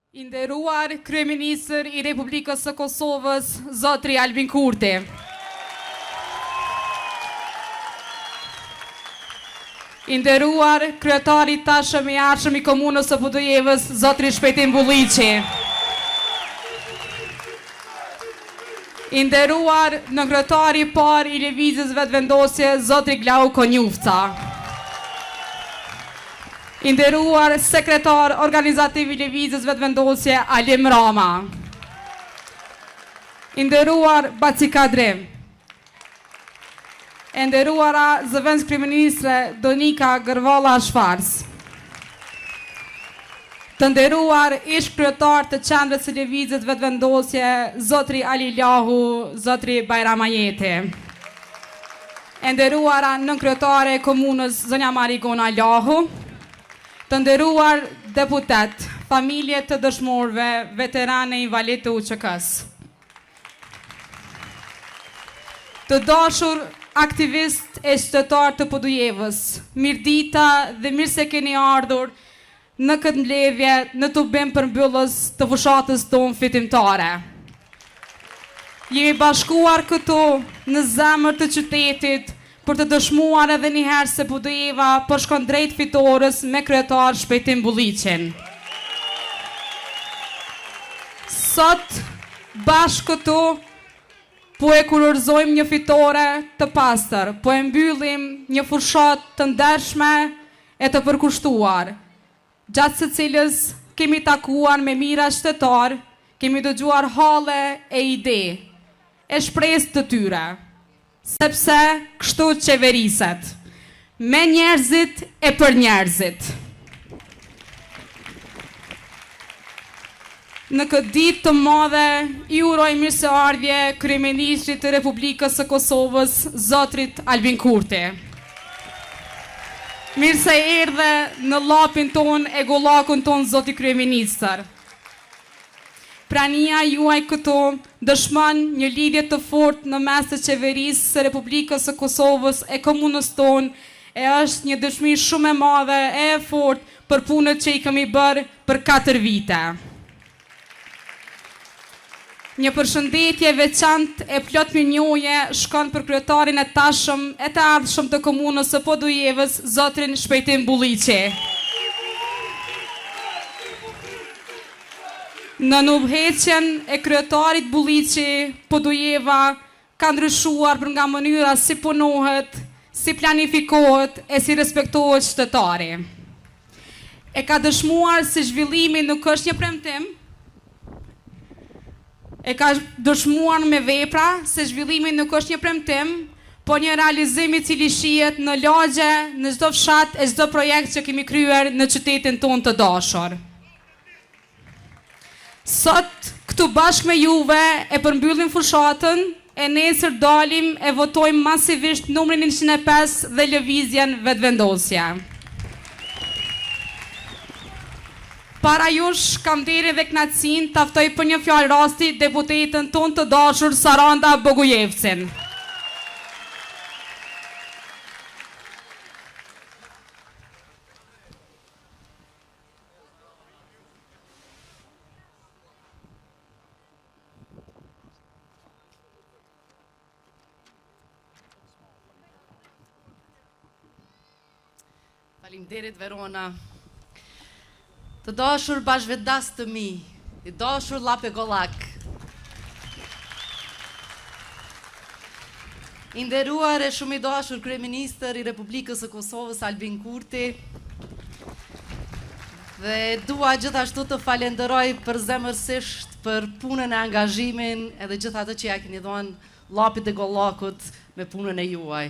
I nderuar kryeministër I Republikës së Kosovës, zotri Albin Kurti. I nderuar kryetari tashëm I ardhshëm I komunës së Budujevës, zotri Shpejtim Bulliqi. I nderuar nënkryetari I parë I lëvizjes vetëvendosje, zotri Glau Konjufca. I nderuar sekretar organizativ I lëvizjes vetëvendosje Alim Rama. I nderuar Baci Kadri. E nderuara zëvendës kryeministre Donika Gërvalla Shfars. Të nderuar ish kryetar të qendrës së lëvizjes vetëvendosje zotri Ali Lahu, zotri Bajram Ajeti. E nderuara nënkryetare e komunës zonja Marigona Lahu. Të nderuar deputet, familje të dëshmorëve, veterane invalid të UÇK-s. Të dashur aktivist e qytetar të Budujevës, mirdita dhe mirë se keni ardhur në këtë mbledhje në tubim përmbyllës të fushatës tonë fitimtare. Jemi bashkuar këtu në zemër të qytetit për të dëshmuar edhe njëherë se Budujeva po shkon drejt fitores me kryetar Shpejtim Bulliqin. Sot, bashkë këtu, po e kurorëzojmë një fitore të pastër, po e mbyllim një fushat të ndershme e të përkushtuar, gjatë së cilës kemi takuar me mira shtetar, kemi dëgjuar halle e ide, e shpresë të tyre, sepse kështu qeveriset, me njerëzit e për njerëzit. Në këtë ditë të madhe, I uroj mirëseardhje kryeministrit të Republikës së Kosovës, zotrit Albin Kurti. Mirë se erdhe në llapin ton e gollakun ton, zoti kryeministër. Prania juaj këtu dëshmon një lidhje të fortë në mes të qeverisë së Republikës së Kosovës e komunës tonë, e është një dëshmi shumë e madhe e fortë për punët që I kemi bërë për 4 vite. Një përshëndetje veçantë e plot mirënjohje shkon për kryetarin e tashëm e të ardhshëm të komunës së Budujevës, zotrin Shpejtim Bulliqi. Në nëbheqjen e kryetarit Bulliqi, Budujeva ka ndryshuar për nga mënyra si punohet, si planifikohet e si respektohet qytetari. E ka dëshmuar se zhvillimi nuk është një premtim, e ka dëshmuar me vepra se zhvillimi nuk është një premtim, po një realizim I cili shihet në lagje, në çdo fshat e çdo projekt që kemi kryer në qytetin tonë të dashur. Sot, këtu bashkë me juve e përmbyllim fushatën, e nesër dalim e votojmë masivisht numrin 105 dhe lëvizjen vetëvendosje. Para jush kam deri dhe knatësin të aftoj për një fjalë rasti deputetën tonë të dashur Saranda Bogujevcin. Faleminderit Verona. Të dashur bashkëvendas të mi, I dashur llape gollak. I nderuar e shumë I dashur kryeministër I Republikës së Kosovës Albin Kurti. Dhe dua gjithashtu të falenderoj përzemërsisht për punën e angazhimin edhe gjithë atë që ja keni dhënë llapit e gollakut me punën e juaj.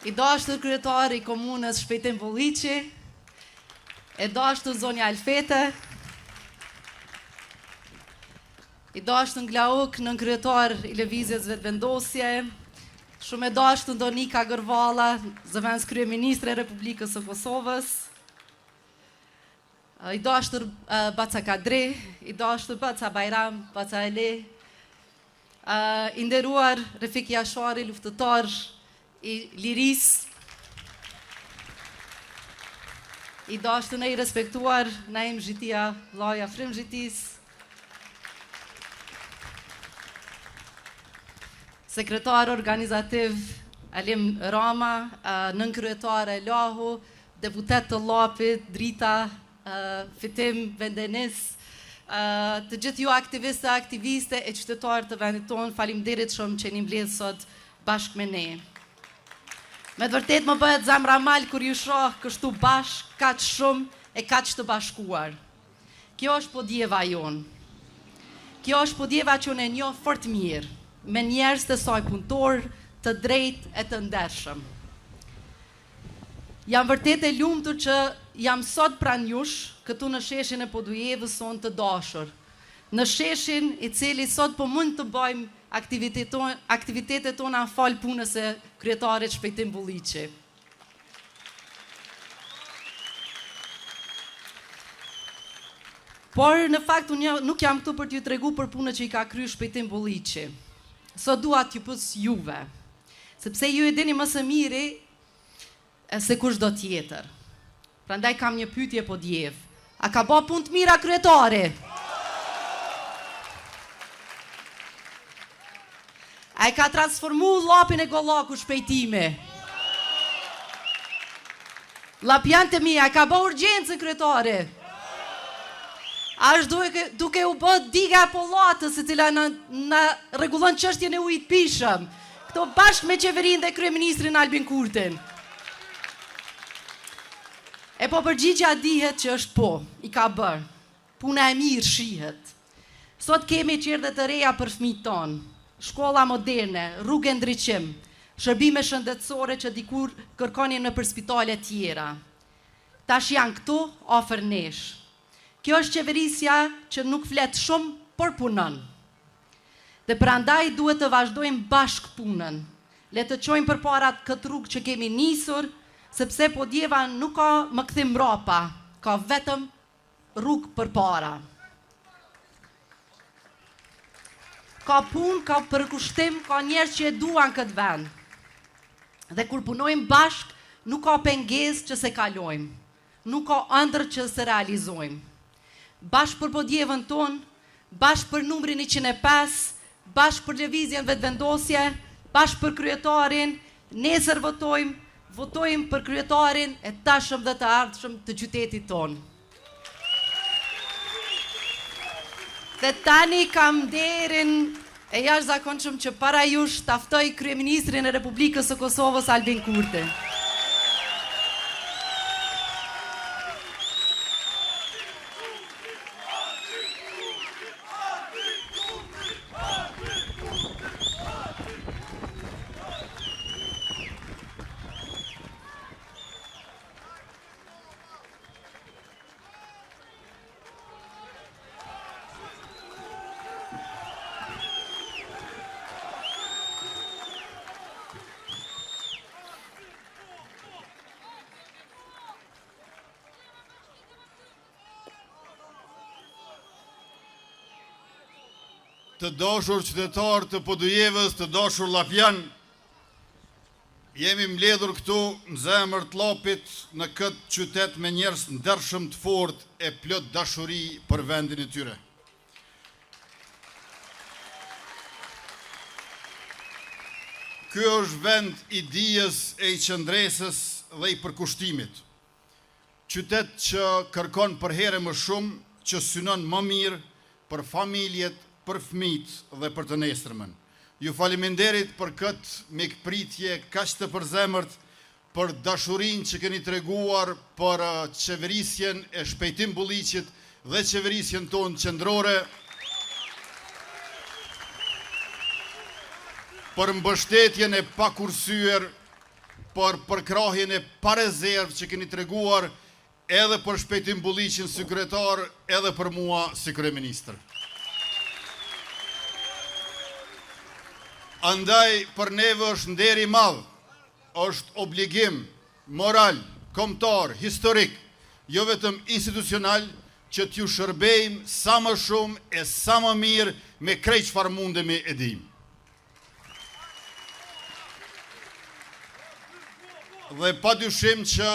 I dashur kryetari I komunës Shpejtim Bulliqi, e dashur zonja Alfete, I dashur Nglauk nënkryetar I lëvizjes vetëvendosje, shumë e dashur Donika Gërvalla, zëvendës kryeministre e Republikës së Kosovës, I dashur Baca Kadri, I dashur Baca Bajram, Baca Ali, I nderuar Refik Jashari, luftëtar I lirisë, i dashur e i respektuar Naim Zhitia, vllai Afrim Zhitis, sekretar organizativ Alim Rama, nënkryetare Lahu, deputet të Llapit Drita Fitim Vendenis, të gjithë ju aktiviste e qytetarë të vendit tonë, faleminderit shumë që jeni mbledhur sot bashkë me ne. Me të vërtet më bëhet zemra mal kur ju shoh kështu bashkë, kaq shumë e kaq të bashkuar. Kjo është podjeva jonë. Kjo është podjeva që unë e njoh fort mirë, me njerëz të saj punëtor, të drejtë e të ndershëm. Jam vërtet e lumtur që jam sot pranë jush, këtu në sheshin e Podujevës sonë të dashur. Në sheshin i cili sot po mund të bëjmë aktivitetet tona në fal punës e kryetarit Shpejtim Bulliqi. Por në fakt unë nuk jam këtu për t'ju tregu për punën që i ka kryer Shpejtim Bulliqi. Sot dua t'ju pyes juve, sepse ju e dini më së miri se kush do tjetër. Prandaj kam një pyetje podjev. A ka bë punë të mira kryetari? A e ka transformu Llapin e Gollaku Shpejtimi? Llapian të mia, a ka bë urgjencë kryetari? A është duke u bë diga e pollatës, e cila na rregullon çështjen e ujit pishëm, këto bashkë me qeverinë dhe kryeministrin Albin Kurtin? E po përgjigja dihet që është po, i ka bërë. Puna e mirë shihet. Sot kemi qerdhe të reja për fëmijët tonë, shkolla moderne, rrugë ndriçim, shërbime shëndetësore që dikur kërkonin në për spitale tjera. Tash janë këtu, afër nesh. Kjo është qeverisja që nuk flet shumë, por punon. Dhe prandaj duhet të vazhdojmë bashkë punën. Le të çojmë përpara këtë rrugë që kemi nisur, sepse podjeva nuk ka më kthim mbrapa, ka vetëm rrugë përpara. Ka punë, ka përkushtim, ka njerëz që e duan këtë vend. Dhe kur punojmë bashkë, nuk ka pengesë që se kalojmë, nuk ka ëndër që se realizojmë. Bashkë për podjevën tonë, bashkë për numrin 105, bashkë për lëvizjen vetëvendosje, bashkë për kryetarin, nesër votojmë për kryetarin e tashëm dhe të ardhshëm të qytetit tonë. Dhe tani kam nderin e jashtëzakonshëm që para jush ta ftoj kryeministrin e Republikës së Kosovës Albin Kurti. Të dashur qytetar të Podujevës, të dashur llapian, jemi mbledhur këtu në zemër të Llapit, në këtë qytet me njerëz ndershëm të fortë e plot dashuri për vendin e tyre. Ky është vend i dijes e i qëndresës dhe i përkushtimit. Qytet që kërkon për herë më shumë, që synon më mirë për familjet, për fëmijët dhe për të nesërmen. Ju faleminderit për këtë mikpritje kaq të përzemërt, për dashurinë që keni treguar për qeverisjen e Shpejtim Bulliqit dhe qeverisjen tonë qendrore, për mbështetjen e pakursyer, për përkrahjen e pa rezervë që keni treguar edhe për Shpejtim Bulliqin si kryetar, edhe për mua si kryeministër. Andaj për neve është nder i madh, është obligim moral, kombëtar, historik, jo vetëm institucional, që t'ju shërbejmë sa më shumë e sa më mirë me krejt çfarë mundemi e dim. Dhe padyshim që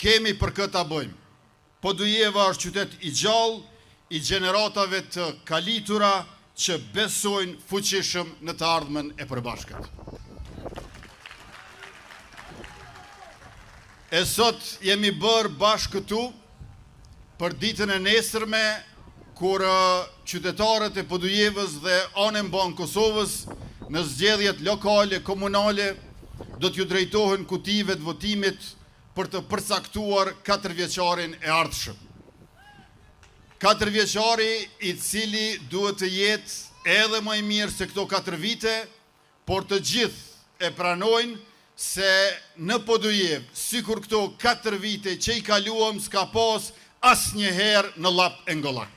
kemi për këtë ta bëjmë. Podujeva është qytet i gjallë, i gjeneratave të kalitura që besojnë fuqishëm në të ardhmen e përbashkët. E sot jemi bërë bashkë këtu për ditën e nesërme, kur qytetarët e Podujevës dhe anën banë Kosovës në zgjedhjet lokale, komunale, do t'ju drejtohen kutive të votimit për të përcaktuar 4 vjeçarin e ardhshëm. 4 vjeçari i cili duhet të jetë edhe më i mirë se këto 4 vite, por të gjithë e pranojnë se në Podujevë, sikur këto 4 vite që i kaluam, s'ka pas asnjëherë në lap e ngollak.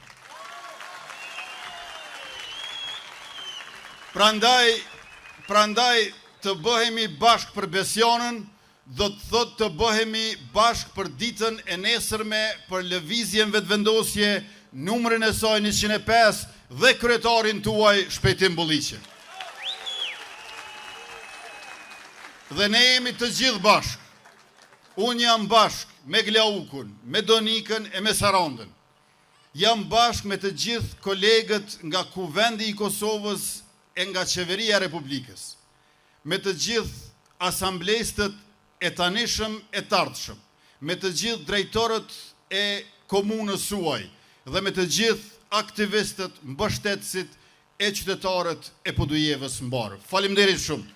Prandaj të bëhemi bashkë për Besjanën, do të thot të bëhemi bashkë për ditën e nesërme, për lëvizjen vetëvendosje, numrin e saj 105 dhe kryetarin tuaj Shpejtim Bulliqi. Dhe ne jemi të gjithë bashkë. Unë jam bashkë me Glaukun, me Donikën e me Sarandën. Jam bashkë me të gjithë kolegët nga Kuvendi i Kosovës e nga Qeveria e Republikës, me të gjithë asamblestët e tanishëm e tardhshëm, me të gjithë drejtorët e komunës suaj dhe me të gjithë aktivistët, mbështetësit e qytetarët e Podujevës mbarë. Faleminderit shumë.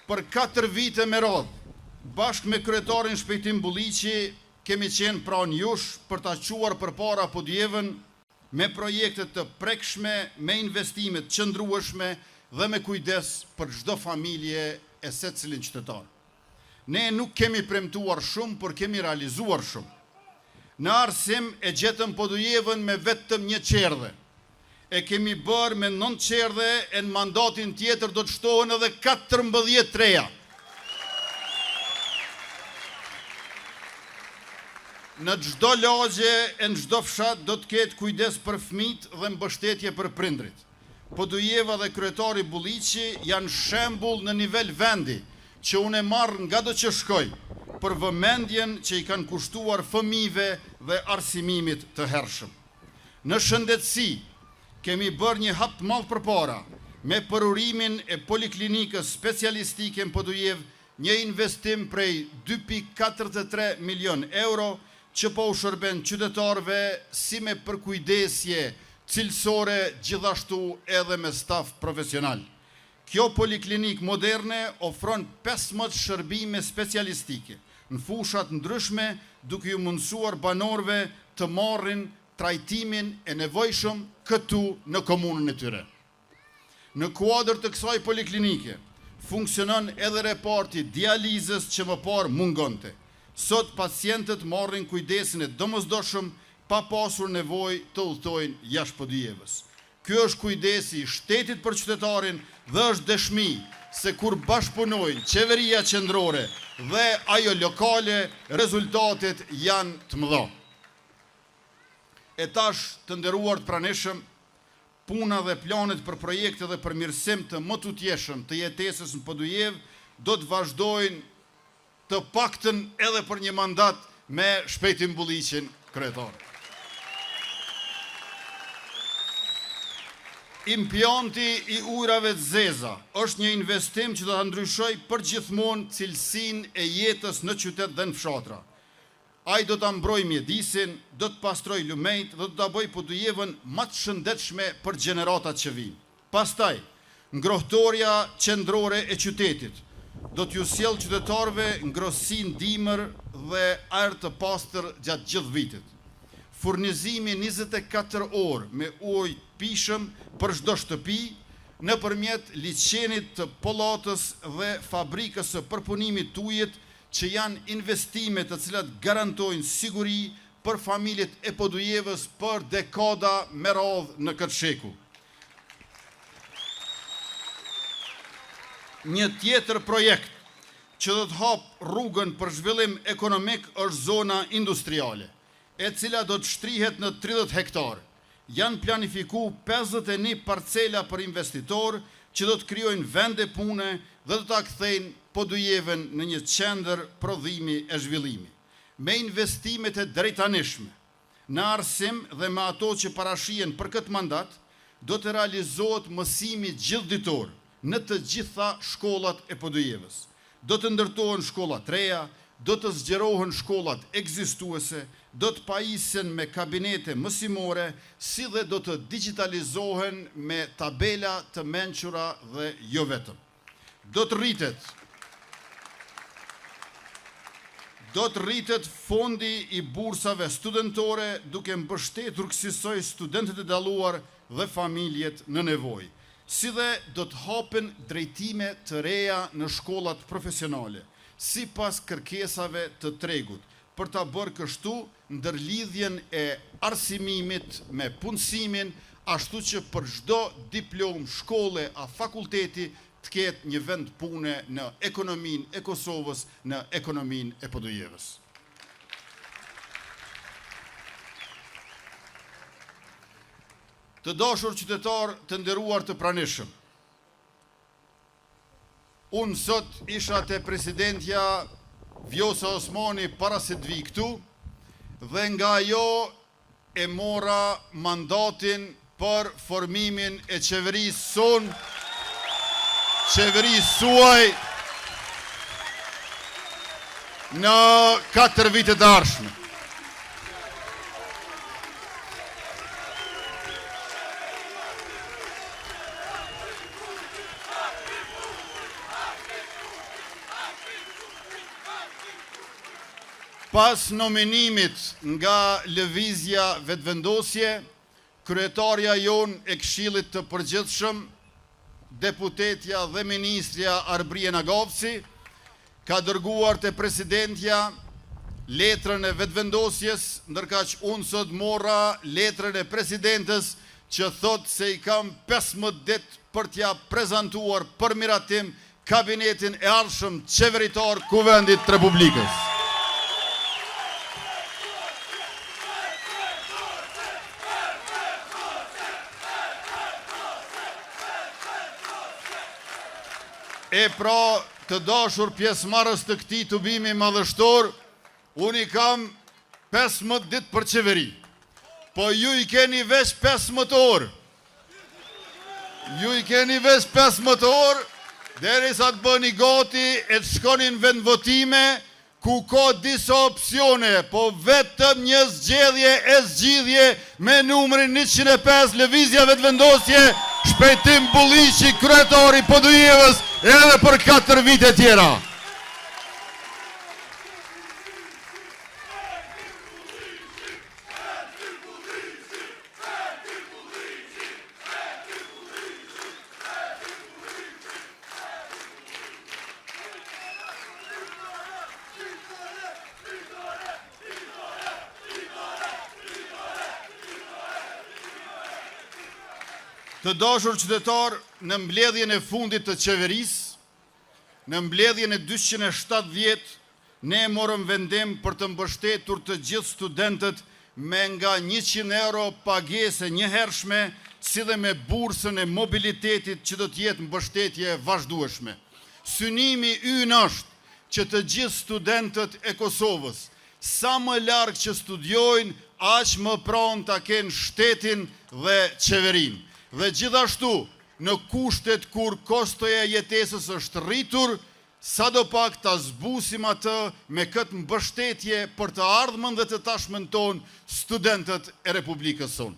Për 4 vite me radhë, bashkë me kryetarin Shpejtim Bulliqi, kemi qenë pranë jush për ta quar përpara Podujevën me projekte të prekshme, me investimet qëndrueshme dhe me kujdes për çdo familje e secilin qytetar. Ne nuk kemi premtuar shumë, por kemi realizuar shumë. Në arsim e gjetëm Podujevën me vetëm 1 qerdhe. E kemi bërë me 9 qerdhe e në mandatin tjetër do të shtohen edhe 14 treja. Në çdo lagje e në çdo fshat do të ketë kujdes për fëmijët dhe mbështetje për prindrit. Podujeva dhe kryetari Bulliqi janë shembull në nivel vendi që unë e marr nga do që shkoj për vëmendjen që i kanë kushtuar fëmijëve dhe arsimimit të hershëm. Në shëndetësi kemi bërë një hap të madh përpara me përurimin e poliklinikës specialistike në Podujevë, një investim prej 2.43 milion euro që po u shërben qytetarëve si me përkujdesje cilësore, gjithashtu edhe me staf profesional. Kjo poliklinik moderne ofron 15 shërbime specialistike në fushat ndryshme, duke ju mundësuar banorëve të marrin trajtimin e nevojshëm këtu në komunën e tyre. Në kuadër të kësaj poliklinike funksionon edhe reparti dializës që më parë mungonte. Sot pacientët marrin kujdesin e domosdoshëm pa pasur nevojë të udhtojnë jashtë Podujevës. Ky është kujdesi i shtetit për qytetarin dhe është dëshmi se kur bashkëpunojnë qeveria qendrore dhe ajo lokale, rezultatet janë të mëdha. E tash të nderuar të pranishëm, puna dhe planet për projekte dhe për mirësim të më tutjeshëm të jetesës në Podujevë do të vazhdojnë të paktën edhe për një mandat me Shpejtim Bulliqin kryetar. Impjanti i ujrave të zeza është një investim që do të ndryshoj përgjithmonë cilësinë e jetës në qytet dhe në fshatra. Ai do ta mbrojë mjedisin, do të pastroj lumejt dhe do ta bëjë Podujevën më të shëndetshme për gjeneratat që vijnë. Pastaj, ngrohtoria qendrore e qytetit do t'ju sjell qytetarëve ngrohtësi ndimër dhe ajër të pastër gjatë gjithë vitit. Furnizimi 24 orë me ujë pishëm për çdo shtëpi nëpërmjet liçenit të pollatës dhe fabrikës së përpunimit të ujit, që janë investime të cilat garantojnë siguri për familjet e Podujevës për dekada me radhë në këtë shekull. Një tjetër projekt që do të hap rrugën për zhvillim ekonomik është zona industriale, e cila do të shtrihet në 30 hektarë. Janë planifiku 51 parcela për investitor që do të krijojnë vende pune dhe do ta kthejnë Podujeven në një qendër prodhimi e zhvillimi. Me investimet e drejtanishme në arsim dhe me ato që parashihen për këtë mandat, do të realizohet mësimi gjithditor në të gjitha shkollat e Podujevës. Do të ndërtohen shkolla të reja, do të zgjerohen shkollat ekzistuese, do të pajisen me kabinete mësimore, si dhe do të digitalizohen me tabela të mençura dhe jo vetëm. Do të rritet fondi i bursave studentore duke mbështetur kësaj studentët e dalluar dhe familjet në nevojë. Si dhe do të hapen drejtime të reja në shkollat profesionale, sipas kërkesave të tregut, për ta bërë kështu ndërlidhjen e arsimimit me punësimin, ashtu që për çdo diplomë shkolle a fakulteti të ketë një vend pune në ekonominë e Kosovës, në ekonominë e Podujevës. Të dashur qytetar të nderuar të pranishëm, unë sot isha te presidentja Vjosa Osmani para se të vi këtu, dhe nga ajo e mora mandatin për formimin e qeverisë sonë, qeverisë suaj në 4 vitet e ardhshme. Pas nominimit nga lëvizja vetëvendosje, kryetarja jon e Këshillit të Përgjithshëm, deputetja dhe ministrja Arbrien Agavci, ka dërguar te presidentja letrën e vetëvendosjes, ndërkaq unë sot mora letrën e presidentes që thot se i kam 15 ditë për t'ja prezantuar për miratim kabinetin e ardhshëm qeveritar Kuvendit të Republikës. E pra, të dashur pjesëmarrës të këtij tubimi madhështor, unë i kam 15 ditë për qeveri. Po ju i keni veç 15 orë. Ju i keni veç 15 orë, derisa të bëni gati e të shkonin vend votime, ku ka disa opsione, po vetëm një zgjedhje me numrin 105, lëvizja vetëvendosje, Shpejtim Bulliqi, kryetari Podujevës, edhe për 4 vite tjera. Të dashur qytetar, në mbledhjen e fundit të qeverisë, në mbledhjen e 270, ne morëm vendim për të mbështetur të gjithë studentët me nga 100 euro pagese njëhershme, si dhe me bursën e mobilitetit që do të jetë mbështetje vazhdueshme. Synimi ynë është që të gjithë studentët e Kosovës, sa më larg që studiojnë, aq më pranë ta kenë shtetin dhe qeverinë. Dhe gjithashtu, në kushtet kur kostoja e jetesës është rritur, sadopak ta zbusim atë me këtë mbështetje për të ardhmen dhe të tashmen tonë studentët e Republikës sonë.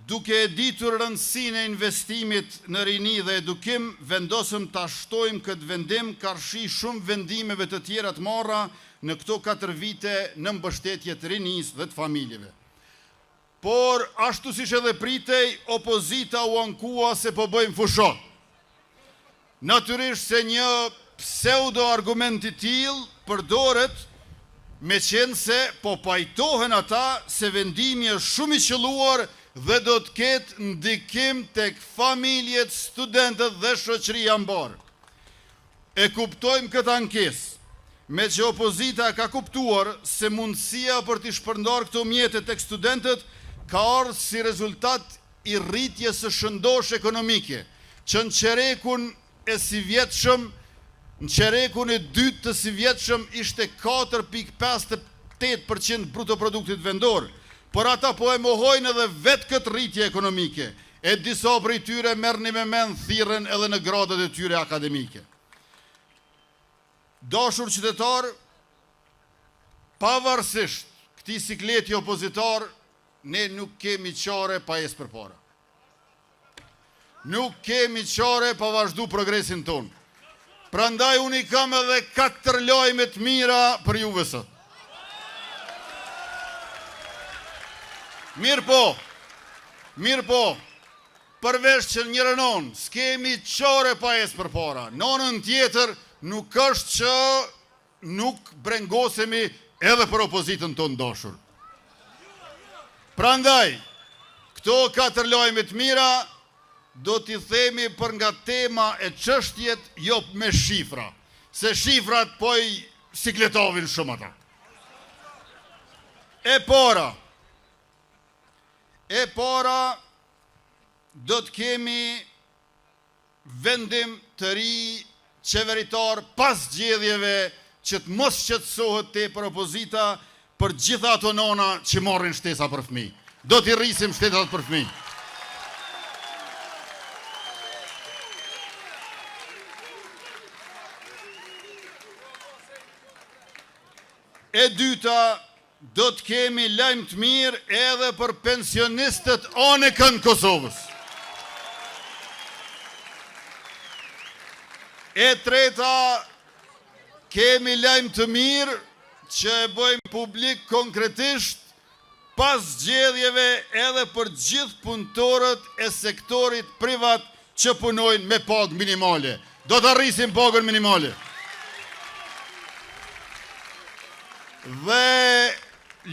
Duke e ditur rëndësinë e investimit në rini dhe edukim, vendosëm ta shtojmë këtë vendim karshi shumë vendimeve të tjera të marra në këto 4 vite në mbështetje të rinisë dhe të familjeve. Por, ashtu siç edhe pritej, opozita u ankua se po bëjmë fushat. Natyrisht se një pseudo argument i tillë përdoret, me qenë se po pajtohen ata se vendimi është shumë i qelluar dhe do të ketë ndikim tek familjet, studentët dhe shoqëria mbar. E kuptojmë këtë ankesë, me që opozita ka kuptuar se mundësia për t'i shpërndar këto mjete tek studentët ka ardhur si rezultat i rritjes së shëndosh ekonomike, që në qerekun e si vjetshëm, në qerekun e dytë të si vjetshëm ishte 4,58% bruto produktit vendor, por ata po e mohojnë edhe vetë këtë rritje ekonomike, e disa prej tyre merrni me mend thirrën edhe në gradat e tyre akademike. Dashur qytetar, pavarësisht këtij sikleti opozitar, ne nuk kemi qare pa ecë përpara. Nuk kemi qare pa vazhdu progresin ton. Prandaj unë i kam edhe 4 lajme të mira për juve sot. Mirë po, përveç që njërën onë, s'kemi qare pa ecë përpara. Nonën tjetër nuk është që nuk brengosemi edhe për opozitën tonë dashur. Prandaj, këto 4 lajme të mira, do t'i themi për nga tema e çështjet, jo me shifra, se shifrat po i sikletovin shumë ata. E para, do t'kemi vendim të ri qeveritar pas zgjedhjeve që të mos shqetësohet tepër opozita për gjitha ato nona që marrin shtesa për fëmijë. Do t'i rrisim shtesat për fëmijë. E dyta, do të kemi lajm të mirë edhe për pensionistët anëkën Kosovës. E treta, kemi lajm të mirë që e bëjmë publik konkretisht pas zgjedhjeve edhe për gjithë punëtorët e sektorit privat që punojnë me pagë minimale. Do të arrisim pagën minimale. Dhe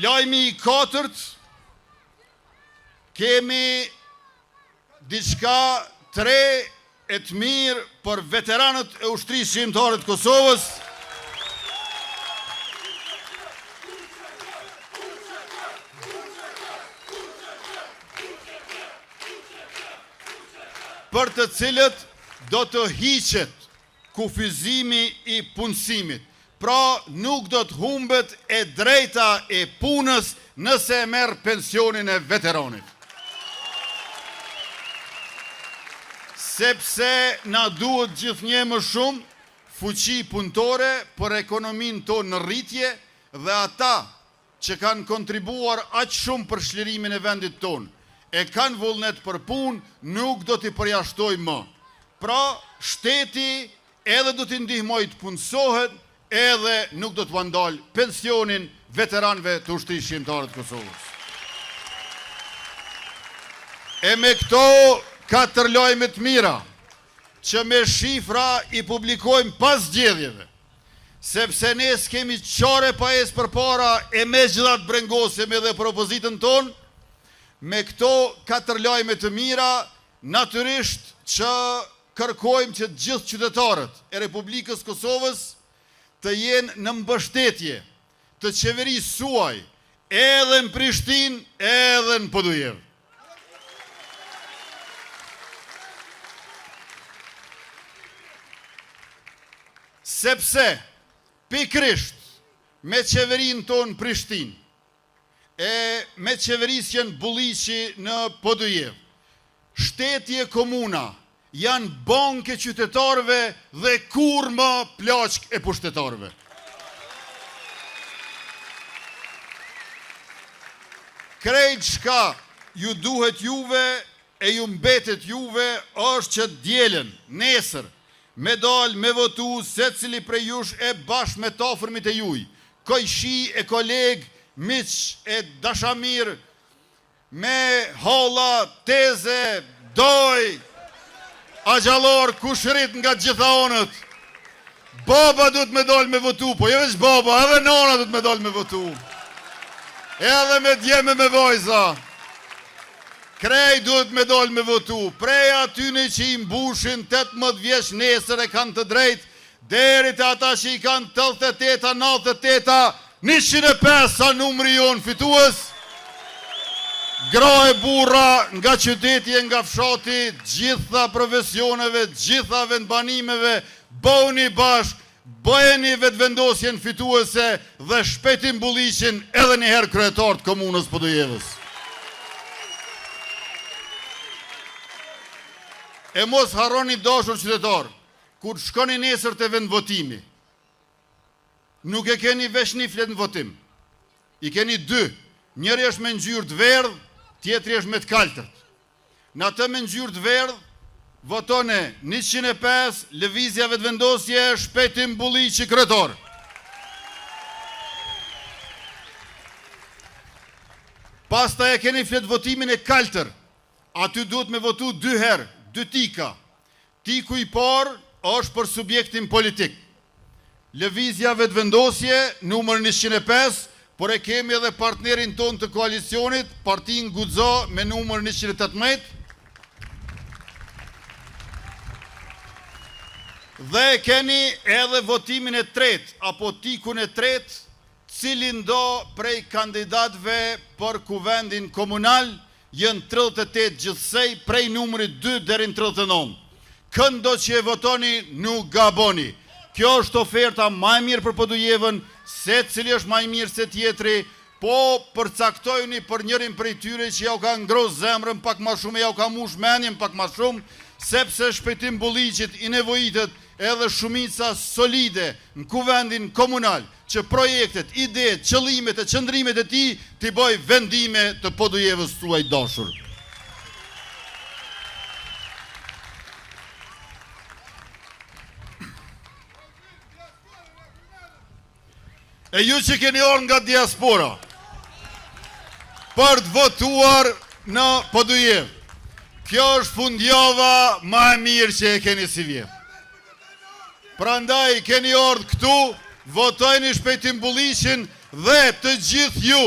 lajmi i katërt, kemi diçka 3 e të mirë për veteranët e ushtrisë shqiptare të Kosovës. Për të cilët do të hiqet kufizimi i punësimit. Pra nuk do të humbet e drejta e punës nëse e merr pensionin e veteranit. Sepse na duhet gjithnjë më shumë fuqi punëtore për ekonominë tonë në rritje dhe ata që kanë kontribuar aq shumë për çlirimin e vendit tonë e kanë vullnet për punë, nuk do t'i përjashtoj më. Pra, shteti edhe do t'i ndihmoj të punësohet, edhe nuk do t'u ndal pensionin veteranëve të ushtrisë shqiptare të Kosovës. E me këto 4 lajme të mira, që me shifra i publikojmë pas zgjedhjeve, sepse ne s'kemi qare pa ecë përpara e me gjithat brengosim edhe për opozitën tonë, me këto 4 lajme të mira, natyrisht që kërkojmë që gjithë qytetarët e Republikës Kosovës të jenë në mbështetje të qeverisë suaj, edhe në Prishtinë, edhe në Podujev. Sepse, pikrisht, me qeverinë tonë Prishtinë, e me qeverisjen Bulliqi në Podujev, shteti e komuna janë banke qytetarëve dhe kur më plaçk e pushtetarëve. Krejt shka ju duhet juve e ju mbetet juve është që djelen, nesër, me dal, me votu, se cili prej jush e bashkë me tafërmit e juj, kojshi e koleg, miq e dashamir, me halla, teze, doj, agjallor, kushrit nga gjitha onët. Baba du të me dal me votu, po jo veç baba, edhe nona du të me dal me votu. Edhe me djeme me vojza. Krej duhet me dal me votu. Prej atyne që i mbushin 18 vjeç nesër e kanë të drejt deri të ata që i kanë 88, 98, 105 sa numri jonë fitues, gra e burra nga qyteti e nga fshati, gjitha profesioneve, gjitha vendbanimeve, bëuni bashk, bëjeni vetëvendosjen fituese dhe shpejtim Bulliqin edhe njëherë kryetar të komunës Podujevës. E mos harroni dashur qytetar, kur shkoni nesër të vendvotimi, nuk e keni vesh një flet në votim. I keni dy, njëri është me ngjyrë të verdhë, tjetri është me të kaltërt. Në atë me ngjyrë të verdhë, votone 105, lëvizja vetëvendosje, shpejtim Bulliqi kryetar. Pasta e keni flet votimin e kaltër, aty duhet me votu 2 herë, 2 tika. Tiku i parë është për subjektin politik. Lëvizja vetëvendosje, numër 105, por e kemi edhe partnerin ton të koalicionit, Partin Guxo me numër 118. Dhe keni edhe votimin e tretë, apo tikun e tretë, cilin do prej kandidatëve për kuvendin komunal, jënë 38 gjithsej, prej numërit 2 deri në 39. Këndo që e votoni, nuk gaboni. Kjo është oferta më e mirë për Podujevën, se cili është më i mirë se tjetri, po përcaktojni për njërin prej tyre që jau ka ngrosë zemrën pak më shumë, jau ka mush mendjen pak më shumë, sepse shpejtim Bulliqit i nevojitet edhe shumica solide në kuvendin komunal, që projektet, ideet, qëllimet e qëndrimet e tij t'i bëj vendime të Podujevës tuaj dashur. E ju që keni orë nga diaspora për të votuar në Podujevë, kjo është fundjava më e mirë që e keni si vjet. Prandaj keni orë këtu, votojni shpejtim Bulliqin dhe të gjithë ju,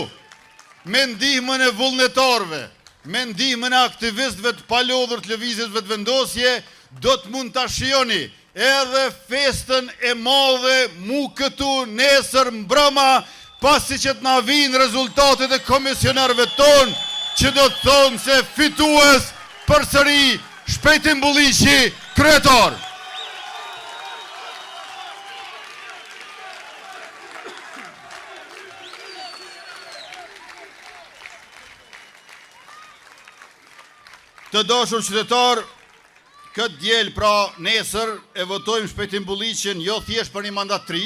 me ndihmën e vullnetarëve, me ndihmën e aktivistëve të palodhur të lëvizjes vetëvendosje, do të mund ta shijoni edhe festën e madhe mu këtu nesër mbrëma, pasi që të na vinë rezultatet e komisionarëve tonë, që do të thonë se fitues përsëri shpejtim Bulliqi kryetar. Të dashur qytetar, këtë diel pra nesër e votojmë shpejtim Bulliqin jo thjesht për një mandat 3,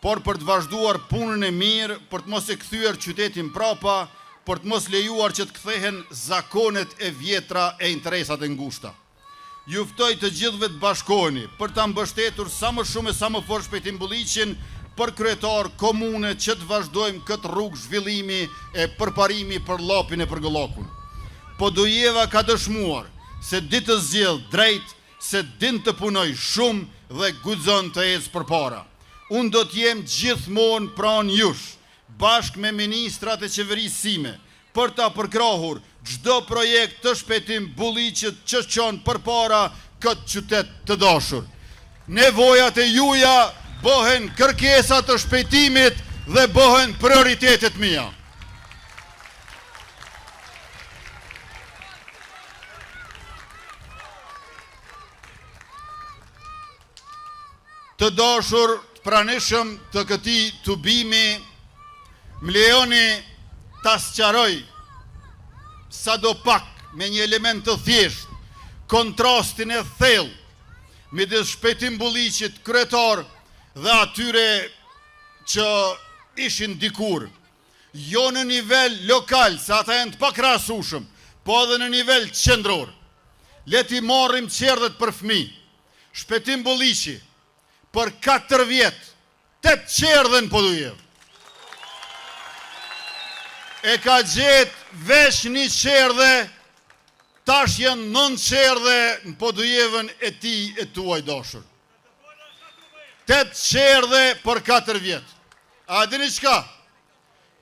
por për të vazhduar punën e mirë, për të mos e kthyer qytetin prapa, për të mos lejuar që të kthehen zakonet e vjetra e interesat e ngushta. Ju ftoj të gjithëve të bashkoheni për ta mbështetur sa më shumë e sa më fort shpejtim Bulliqin për kryetar komune, që të vazhdojmë këtë rrugë zhvillimi e përparimi për llapin e përgëllokun. Podujeva ka dëshmuar se ditë të zgjidh drejt, se din të punoj shumë dhe guxon të ecë përpara. Unë do të jem gjithmonë pranë jush, bashkë me ministrat e qeverisë sime, për ta përkrahur çdo projekt të shpejtim Bulliqit që çon përpara këtë qytet të dashur. Nevojat e juaja bëhen kërkesa të shpejtimit dhe bëhen prioritetet mia. Të dashur, të pranishëm të këtij tubimi, më lejoni ta sqaroj sadopak me një element të thjesht kontrastin e thellë midis shpejtim Bulliqit kryetar dhe atyre që ishin dikur, jo në nivel lokal, se ata janë të pakrahasueshëm, po edhe në nivel qendror. Le t'i marrim qerdhet për fëmijë. Shpejtim Bulliqi për 4 vjet, 8 qerdhe në Podujevë. E ka gjetë vesh 1 qerdhe, tash janë 9 qerdhe në Podujevën e tij e tuaj dashur. 8 qerdhe për 4 vjet. A dini çka?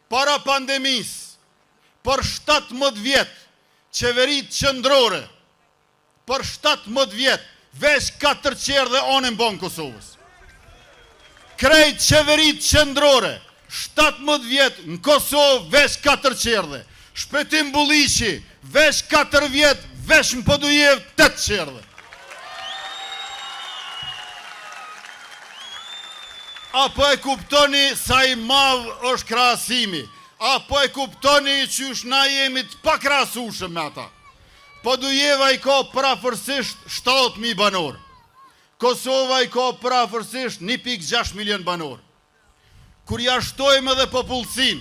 Para pandemisë, për 17 vjet, qeveritë qendrore, për 17 vjet, vesh 4 qerdhe anën banë Kosovës. krejt qeverit qendrore, 17 vjetë në Kosovë vesh 4 qerdhe, Shpetim Bulliqi vesh 4 vjetë, vesh në Podujev 8 qerdhe. Apo e kuptoni sa i madh është krahasimi? Apo e kuptoni që na jemi të pakrahasueshëm me ata? Podujeva i ka parafërsisht 70.000 banor. Kosova i ka parafërsisht 1.6 milion banor. Kur ja shtojmë edhe popullsin,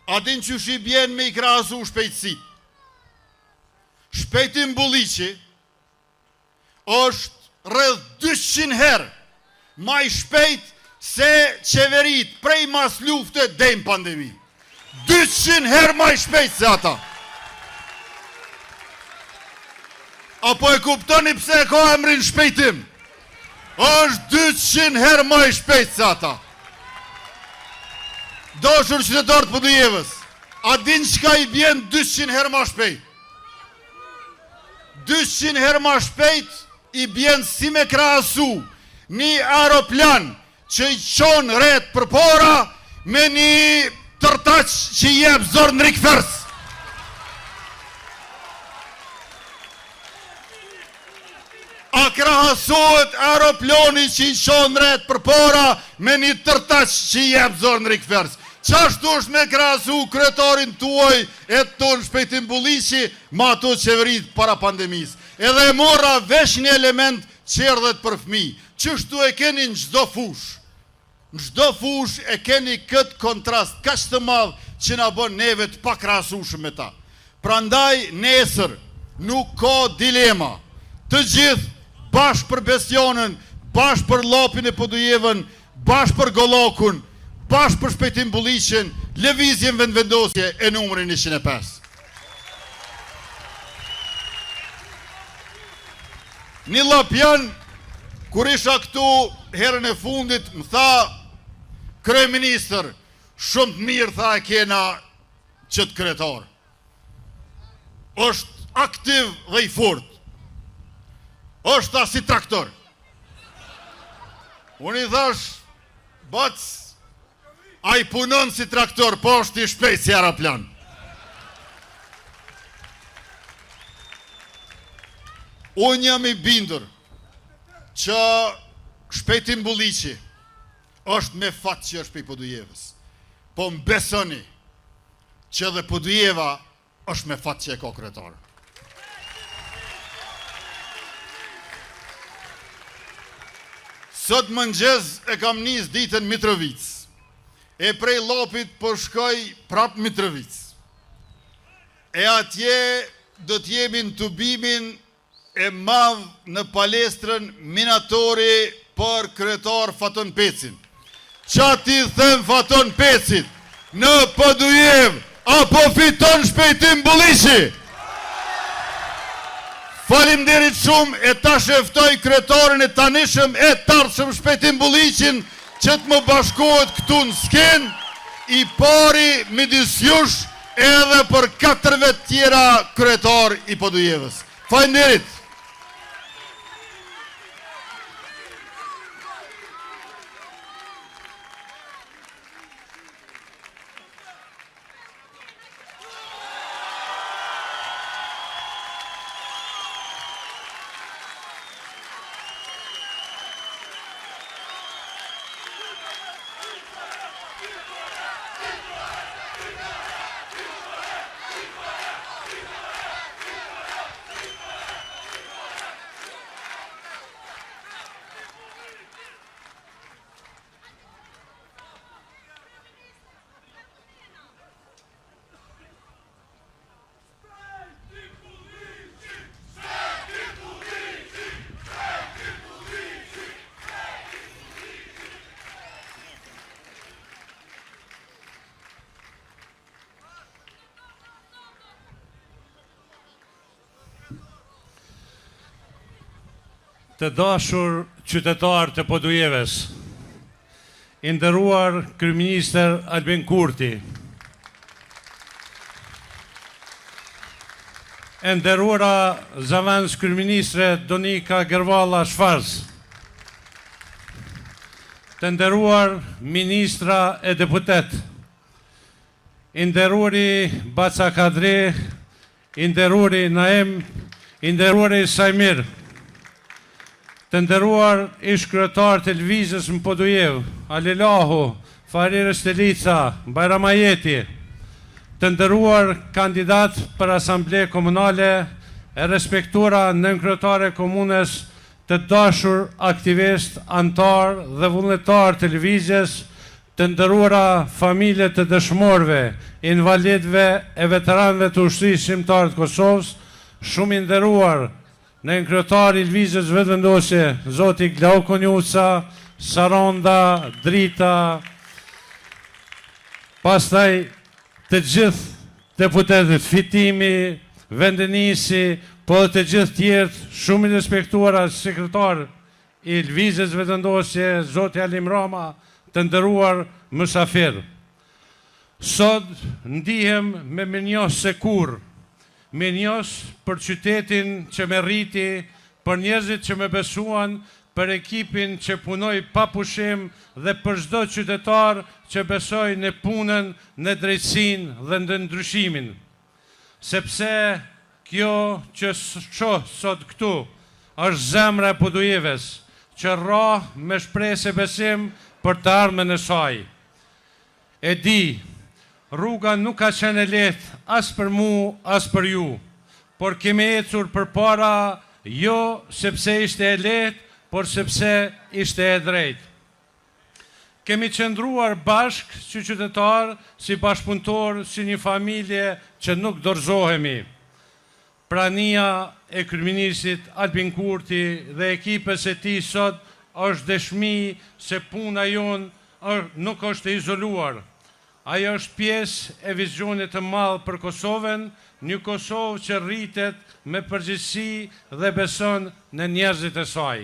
a din që shi bjen me i krahasu shpejtësit? Shpetim Bulliqi është rreth 200 herë ma i shpejt se qeverit prej mas lufte dhe në pandemi. 200 herë ma i shpejt se ata. Apo e kuptoni pse e ka emrin shpejtim? Është 200 herë ma i shpejt se ata. Dashur qytetarët Podujevës, a din çka i bjen 200 herë ma shpejt? 200 herë ma shpejt i bjen si me krahasu një aeroplan që i qonë rret për para me një tërtaq që i jep zorë në rikëfers. A krahasohet aeroplani që i qonë rret për para me një tërtaq që i jep zorë në rikëfers? Qashtu është me krahasu kryetarin tuaj e tonë Shpetim Bulliqi ma ato qeverit para pandemis. Edhe e mora vesh një element qerdhet për fmi. Qështu e keni në gjdo fush. Në gjdo fush e keni këtë kontrast kaq të madh që na bën neve të pakrahasueshëm me ta. Prandaj nesër nuk ka dilema. Të gjithë bashkë për Bestionën, bashkë për Llapin e Podujevën, bashkë për Gollakun, bashkë për Shpetim Bulliqin, lëvizjen vendosje e numrin 105. Një llapjan, kur isha këtu herën e fundit, më tha, kryeministër, shumë të mirë, tha, e kena qëtë kryetar. Është aktiv dhe i fort. Është ta si traktor. Unë i thash, bac, a i punon si traktor, po është i shpejt si aeroplan. Unë jam i bindur që Shpetim Bulliqi është me fat që është prej Podujevës. Po më besoni që dhe Podujeva është me fat që e ka kryetar. Sot mëngjes e kam nis ditën Mitrovic. E prej Llapit po shkoj prap Mitrovic. E atje do t'jemi në tubimin e madh në palestrën minatori për kryetar Faton Pecin. Qa ti them Faton Pecit, në Podujev, apo fiton Shpetim Bulliqi? Faleminderit shumë, e ta sheftoj kryetarin e tanishëm e tardhshëm Shpetim Bulliqin që të më bashkohet këtu në skenë, i pari midis jush edhe për 4 vetë tjera kryetar i Podujevës. Faleminderit. Të dashur qytetar të Podujevës, i nderuar kryeministër Albin Kurti, e nderuara zavendës kryeministre Donika Gervalla Shfarz, të nderuar ministra e deputet, i nderuari Baca Kadri, i nderuari Naim, i nderuari Sajmir, të nderuar ish kryetar të lëvizjes në Podujev, Alilahu, Farire Shtelica, Bajramajeti, të nderuar kandidat për asamble komunale, e respektuara nënkryetare komunes, të dashur aktivist, antar dhe vullnetar të lëvizjes, të nderuara familje të dëshmorëve, invalidëve e veteranëve të ushtrisë shqiptare të Kosovës, shumë i nderuar nënkryetari i lëvizjes vetëvendosje, zoti Glauko Njuca, Saronda, Drita, pastaj të gjithë deputetët, Fitimi, Vendenisi, po dhe të gjithë tjertë, shumë i respektuara sekretar i lëvizjes vetëvendosje, zoti Alim Rama, të nderuar mysafir. Sot ndihem me mirënjohës se kur, mirënjohës për qytetin që më rriti, për njerëzit që më besuan, për ekipin që punoj pa pushim dhe për çdo qytetar që besoj në punën, në drejtsinë dhe në ndryshimin. Sepse kjo që shoh sot këtu është zemra e Podujeves, që rra me shpresë e besim për të ardhmen e saj. E di, rruga nuk ka qenë e lehtë as për mu, as për ju, por kemi ecur përpara jo sepse ishte e lehtë, por sepse ishte e drejtë. Kemi qëndruar bashk si qytetar, si bashkëpunëtor, si një familje që nuk dorëzohemi. Prania e kryeministit Albin Kurti dhe ekipës e tij sot është dëshmi se puna jonë nuk është e izoluar. Ajo është pjesë e vizionit të madh për Kosovën, një Kosovë që rritet me përgjegjësi dhe beson në njerëzit e saj.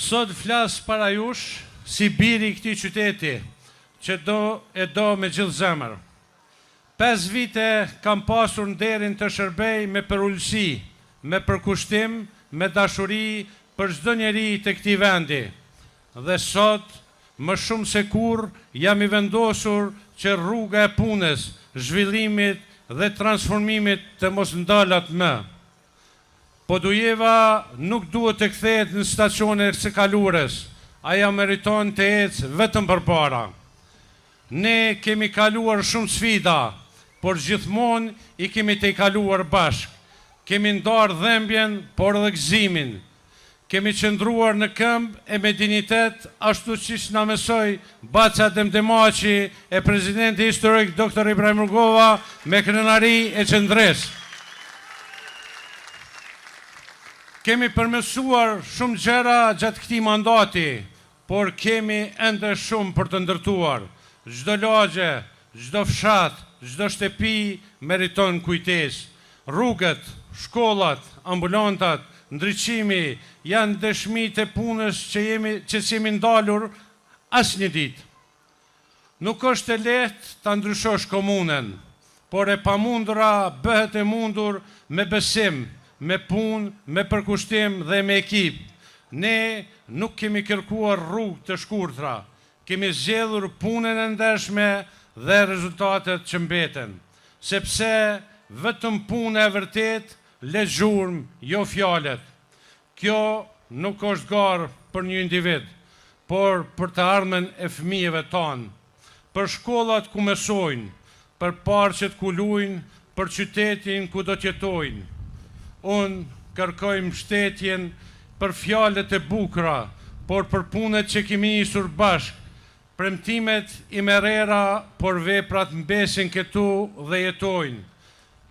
Sot flas para jush si biri i këtij qyteti, që do me gjithë zemër. 5 vite kam pasur nderin të shërbej me përullësi, me përkushtim, me dashuri për çdo njeri të këtij vendi. Dhe sot, më shumë se kur, jam i vendosur që rruga e punës, zhvillimit dhe transformimit të mos ndalat më. Podujeva nuk duhet të kthehet në stacione së kalures, aja meriton të ecë vetëm përpara. Ne kemi kaluar shumë sfida, por gjithmonë i kemi të kaluar bashk. Kemi ndarë dhembjen, por edhe gëzimin. Kemi qëndruar në këmbë e me dignitet, ashtu siç na mësoi Baca Demdemaçi e presidenti historik Dr. Ibrahim Rugova me krenari e qendres. Kemi përmesuar shumë gjëra gjatë këtij mandati, por kemi ende shumë për të ndërtuar. Çdo lagje, çdo fshat, çdo shtëpi meriton kujtesë. Rrugët, shkollat, ambulantat, ndriçimi janë dëshmi të punës që jemi ndalur asnjë ditë. Nuk është e lehtë ta ndryshosh komunën, por e pamundura bëhet e mundur me besim, me punë, me përkushtim dhe me ekip. Ne nuk kemi kërkuar rrugë të shkurtra, kemi zgjedhur punën e ndershme dhe rezultatet që mbeten, sepse vetëm punë e vërtet le zhurmë, jo fjalet. Kjo nuk është garë për një individ, por për të ardhmen e fëmijëve tanë, për shkollat ku mësojnë, për parqet ku lujnë, për qytetin ku do t'jetojnë. Unë kërkoj mbështetjen për fjalët e bukura, por për punët që kemi nisur bashk. Premtimet i merrera, por veprat mbesin këtu dhe jetojnë.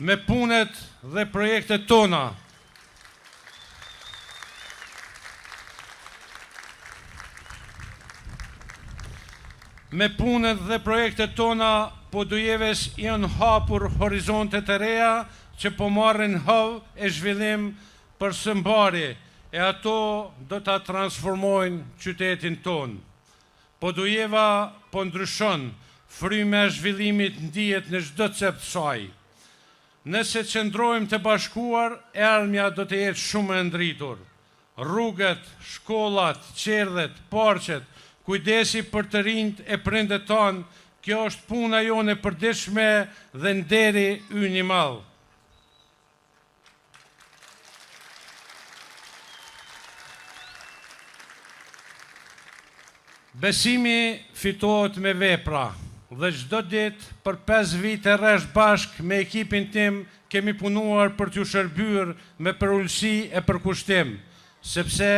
Me punët dhe projektet tona. Me punët dhe projektet tona, Podujeves janë hapur horizonte të reja që po marrin hov e zhvillim për së mbari, e ato do ta transformojnë qytetin ton. Podujeva po ndryshon, fryma e zhvillimit ndihet në çdo cep të saj. Nëse qëndrojmë të bashkuar, ardhmja do të jetë shumë e ndritur. Rrugët, shkollat, qerdhet, parqet, kujdesi për të rinjt e prindet tonë, kjo është puna jone e përditshme dhe nderi ynë i madh. Besimi fitohet me vepra dhe çdo ditë për 5 vite rresht bashk me ekipin tim kemi punuar për t'ju shërbyer me përulësi e përkushtim, sepse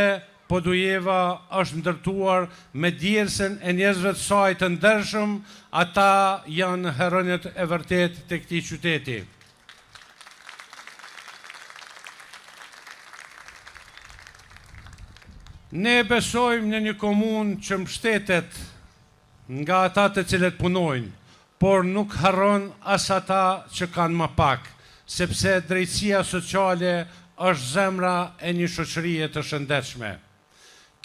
Podujeva është ndërtuar me djersën e njerëzve të saj të ndershëm, ata janë heronjët e vërtet të këtij qyteti. Ne besojmë në një komunë që mbështetet nga ata të cilët punojnë, por nuk harron as ata që kanë më pak, sepse drejtësia sociale është zemra e një shoqërie të shëndetshme.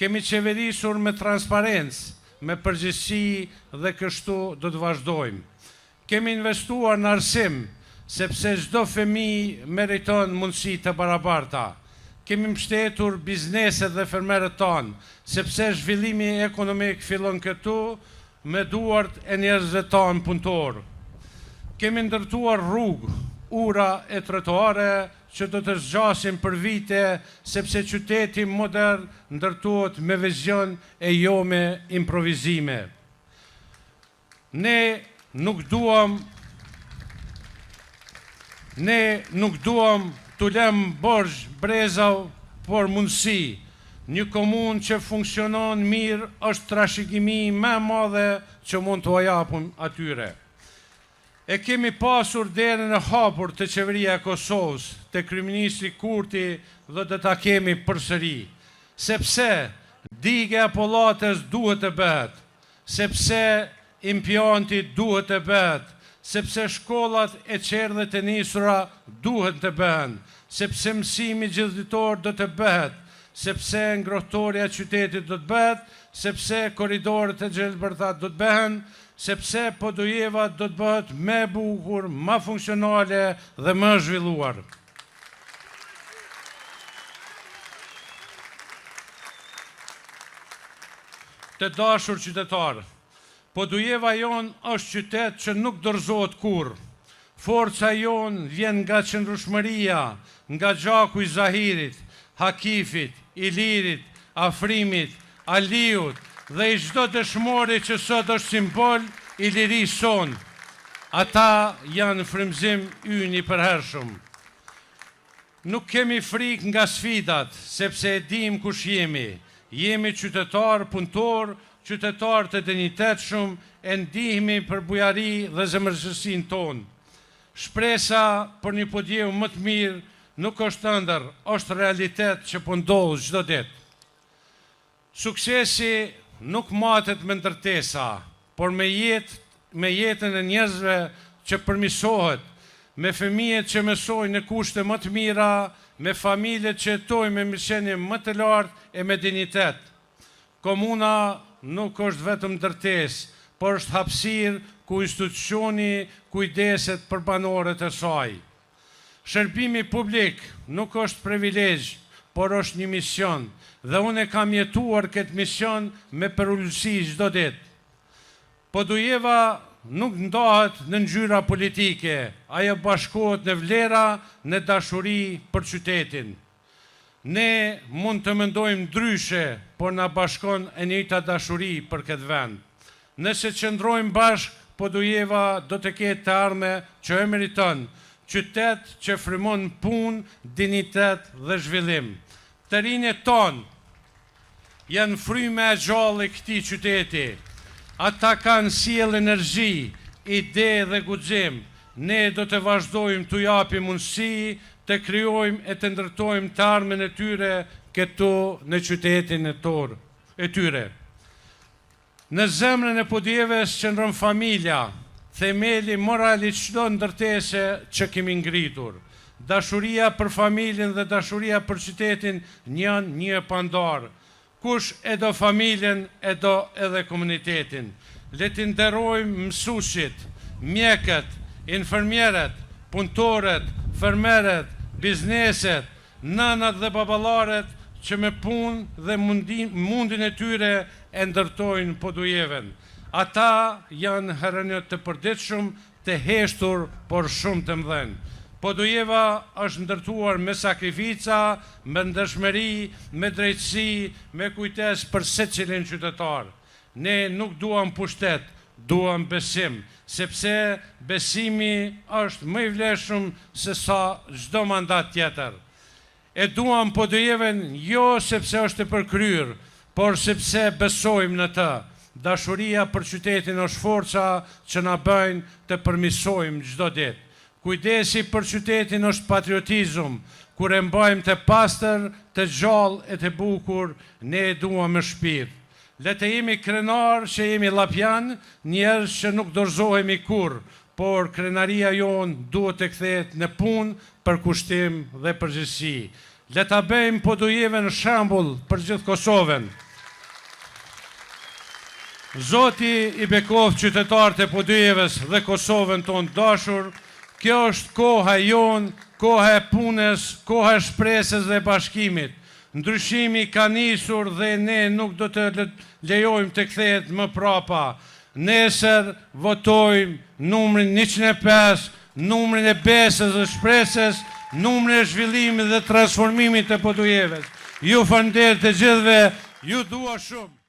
Kemi qeverisur me transparencë, me përgjegjësi dhe kështu do të vazhdojmë. Kemi investuar në arsim, sepse çdo fëmijë meriton mundësi të barabarta. Kemi mbështetur bizneset dhe fermerët tonë, sepse zhvillimi ekonomik fillon këtu me duart e njerëzve tonë punëtor. Kemi ndërtuar rrugë, ura e trotuare që do të zgjasin për vite, sepse qyteti modern ndërtohet me vizion e jo me improvizime. Ne nuk duam të lëm borxh brezau, por mundësi. Një komunë që funksionon mirë është trashëgimi më e madhe që mund t'u japim atyre. E kemi pasur derën e hapur të qeveria e Kosovës, të kryeministri Kurti dhe do ta kemi përsëri, sepse diga e Pollates duhet të bëhet, sepse impjanti duhet të bëhet, sepse shkollat e qerdhet e nisura duhet të bëhen, sepse mësimi gjithditor do të bëhet, sepse ngrohtoria e qytetit do të bëhet, sepse korridorët e Xhelbërthat do të bëhen, sepse Podujeva do të bëhet më e bukur, më funksionale dhe më zhvilluar. Të dashur qytetarë, Podujeva jon është qytet që nuk dorëzohet kurrë. Forca jon vjen nga qëndrueshmëria, nga gjaku i Zahirit, Hakifit, Ilirit, Afrimit, Aliut dhe i çdo dëshmori që sot është simbol i lirisë sonë. Ata janë frymëzim ynë i përhershëm. Nuk kemi frikë nga sfidat, sepse e dim kush jemi. Jemi qytetar punëtor, qytetar të dinjitetshëm, e ndihemi për bujari dhe zemërgjësinë tonë. Shpresa për një Podujevë më të mirë nuk është ëndër, është realitet që po ndodh çdo ditë. Suksesi nuk matet me ndërtesa, por me jetën e njerëzve që përmirësohet, me fëmijët që mësojnë në kushte më të mira, me familjet që jetojnë me mirëqenie më të lartë e me dinjitet. Komuna nuk është vetëm ndërtesë, por është hapësirë ku institucioni kujdeset për banorët e saj. Shërbimi publik nuk është privilegj, por është një mision, dhe unë e kam jetuar këtë mision me përulësi çdo ditë. Podujeva nuk ndahet në ngjyra politike, ajo bashkohet në vlera, në dashuri për qytetin. Ne mund të mendojmë ndryshe, por na bashkon e njëjta dashuri për këtë vend. Nëse qëndrojmë bashkë, Podujeva do të ketë të ardhme që e meriton, qytet që frymon punë, dinjitet dhe zhvillim. Të rinjët tonë janë fryma e gjallë e këtij qyteti. Ata kanë sjellë energji, ide dhe guxim. Ne do të vazhdojmë t'u japim mundësi, të krijojmë e të ndërtojmë të ardhmen e tyre këtu në qytetin e tyre. Në zemrën e Podujevës qëndron familja, themeli moral i çdo ndërtese që kemi ngritur. Dashuria për familjen dhe dashuria për qytetin janë një e pandarë. Kush e do familjen, e do edhe komunitetin. Le të nderojmë mësuesit, mjekët, infermierët, punëtorët, fermerët, bizneset, nënat dhe baballaret që me punë dhe mundin e tyre e ndërtojnë Podujeven. Ata janë herënjët të përditshëm, të heshtur, por shumë të mëdhenj. Podujeva është ndërtuar me sakrifica, me ndëshmëri, me drejtësi, me kujtes për secilin qytetar. Ne nuk duam pushtet, duam besim, sepse besimi është më i vlefshëm se sa çdo mandat tjetër. E duam Podujeven jo sepse është e përkryer, por sepse besojmë në të. Dashuria për qytetin është forca që na bëjnë të përmirësojmë çdo ditë. Kujdesi për qytetin është patriotizëm, kur e mbajmë të pastër, të gjallë e të bukur, ne e duam me shpirt. Le të jemi krenar që jemi llapjan, njerëz që nuk dorëzohemi kurrë, por krenaria jonë duhet të kthehet në punë për kushtim dhe përgjegjësi. Le ta bëjmë Podujeven shembull për gjithë Kosovën. Zoti i bekoft qytetarët e Podujeves dhe Kosovën tonë dashur. Kjo është koha jonë, koha e punës, koha e shpresës dhe bashkimit. Ndryshimi ka nisur dhe ne nuk do të lejojmë të kthehet më prapa. Nesër votojmë numrin 105, numrin e besës dhe shpresës, numrin e zhvillimit dhe transformimit të Podujeves. Ju falenderoj të gjithëve, ju dua shumë.